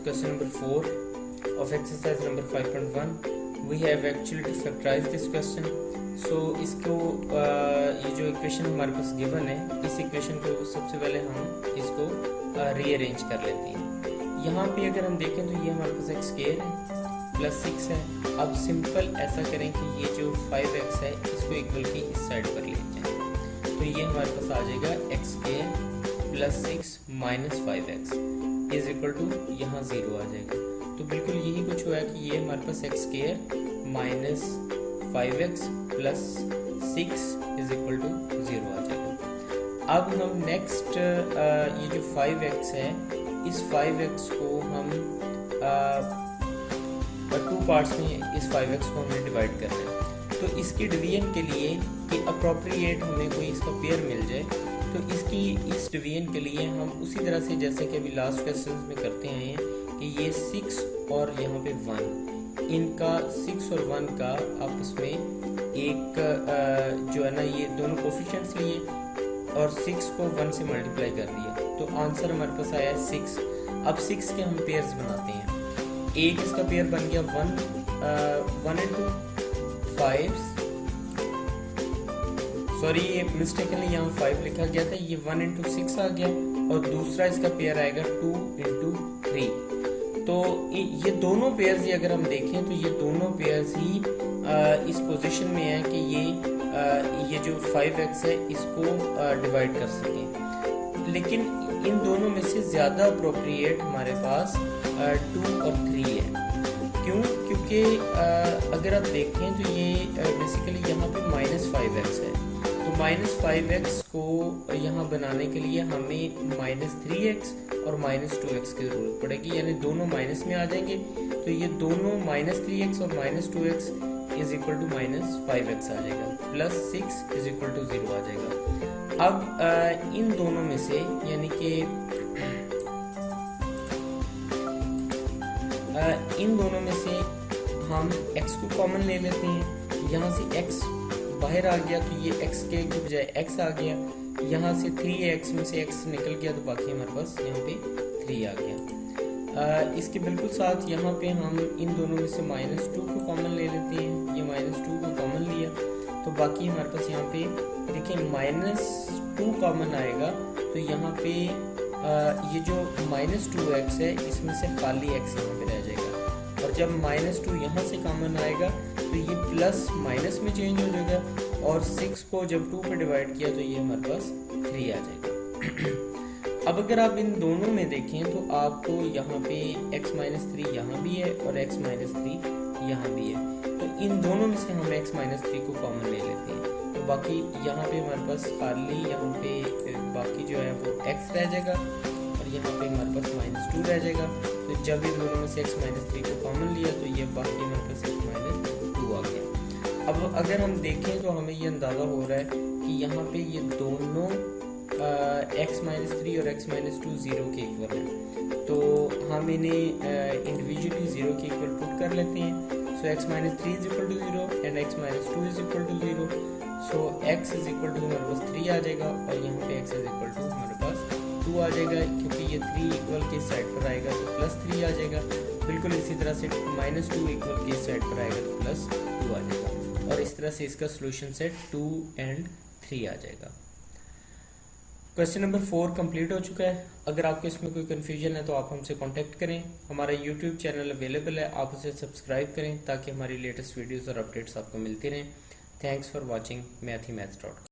question number 4 of exercise number 5.1. We have actually to factorize this question. So इसको ये जो equation हमारे पास given है, इस इक्वेशन को सबसे पहले हम इसको रीअरेंज कर लेते हैं। यहाँ पे अगर हम देखें तो ये हमारे पास एक्स स्क्वायर है प्लस 6 है। अब सिंपल ऐसा करें कि ये जो 5x है इसको इक्वल की इस साइड पर ले जाएं, तो ये हमारे पास आ जाएगा x square plus 6 minus 5x is equal to यहाँ 0 आ जाएगा। तो बिल्कुल यही कुछ हुआ है कि ये हमारे पास x square minus 5x plus 6 is equal to 0 आ जाएगा। अब हम नेक्स्ट ये जो 5x है, इस 5x को हम 2 पार्ट्स में इस 5x को हमने डिवाइड करना है। तो इसके डिवीजन के लिए कि अप्रोप्रिएट हमें कोई इसका पेयर मिल जाए, तो इसकी इस डिवीजन के लिए हम उसी तरह से जैसे कि अभी लास्ट क्वेश्चन में करते आए हैं कि ये 6 और यहाँ पे 1, इनका 6 और 1 का आपस में एक जो है ना, ये दोनों कोफिशिएंट्स लिए और 6 को 1 से मल्टीप्लाई कर दिया, तो आंसर हमारे पास आया है 6। अब 6 के हम पेयर्स बनाते हैं। एक इसका पेयर बन गया 1 into 5, सॉरी ये मिस्टेकली यहाँ 5 लिखा गया था, ये 1 into 6 आ गया, और दूसरा इसका पेयर आएगा 2 into 3। तो ये दोनों पेयर्स ही अगर हम देखें तो ये दोनों पेयर्स ही इस पोजीशन में है कि ये जो 5x है इसको डिवाइड कर सकें, लेकिन इन दोनों में से ज़्यादा अप्रोप्रिएट हमारे पास 2 और 3 है। क्यों? क्योंकि अगर आप देखें तो ये बेसिकली यहाँ पे माइनस 5x है, तो माइनस 5x को यहाँ बनाने के लिए हमें माइनस 3x और माइनस 2x की ज़रूरत पड़ेगी, यानी दोनों माइनस में आ जाएंगे। तो ये दोनों माइनस 3x और minus 2x is equal to minus 5x आ जाएगा, प्लस 6 इज इक्वल टू 0 आ जाएगा। अब इन दोनों में से यानी कि इन दोनों में से हम x को कॉमन ले लेते हैं। यहाँ से x बाहर आ गया तो ये x के बजाय x आ गया, यहाँ से 3x में से x निकल गया तो बाकी हमारे पास यहाँ पे 3 आ गया। इसके बिल्कुल साथ यहाँ पे हम इन दोनों में से माइनस 2 को कॉमन ले लेते हैं। ये माइनस 2 को कॉमन लिया तो बाकी हमारे पास यहाँ पे देखिए माइनस 2 कॉमन आएगा, तो यहाँ पे ये जो माइनस 2x है इसमें से खाली x यहाँ पे रह जाएगा, और जब माइनस 2 यहाँ से कॉमन आएगा तो ये प्लस माइनस में चेंज हो जाएगा, और 6 को जब 2 पे डिवाइड किया तो ये हमारे पास 3 आ जाएगा। अब अगर आप इन दोनों में देखें तो आपको यहाँ पे x माइनस 3 यहाँ भी है और x माइनस 3 यहाँ भी है, तो इन दोनों में से हम x माइनस 3 को कॉमन ले लेते हैं। तो बाकी यहाँ पे हमारे पास खाली यहाँ पे बाकी जो है वो x रह जाएगा, और यहाँ पे हमारे पास माइनस 2 रह जाएगा। तो जब इन दोनों में से x माइनस 3 को कॉमन लिया तो ये बाकी हमारे पास x माइनस 2 आ गया। अब अगर हम देखें तो हमें ये अंदाज़ा हो रहा है कि यहाँ पे ये दोनों x माइनस 3 और x माइनस 2 0 के इक्वल है, तो हम इन्हें इंडिविजुअली 0 के इक्वल पुट कर लेते हैं। So x minus 3 is equal to 0 and x minus 2 is equal to 0। So x is equal to हमारे पास 3 आ जाएगा, और यहाँ पे x इज इक्वल टू हमारे पास 2 आ जाएगा, क्योंकि ये 3 इक्वल के साइड पर आएगा तो प्लस 3 आ जाएगा। बिल्कुल इसी तरह से माइनस 2 इक्वल के साइड पर आएगा तो प्लस 2 आ जाएगा, और इस तरह से इसका सोल्यूशन सेट 2 एंड 3 आ जाएगा। क्वेश्चन नंबर 4 कंप्लीट हो चुका है। अगर आपको इसमें कोई कन्फ्यूजन है तो आप हमसे कांटेक्ट करें। हमारा यूट्यूब चैनल अवेलेबल है, आप उसे सब्सक्राइब करें ताकि हमारी लेटेस्ट वीडियोस और अपडेट्स आपको मिलती रहें। थैंक्स फॉर वॉचिंग मैथी मैथ्स.com।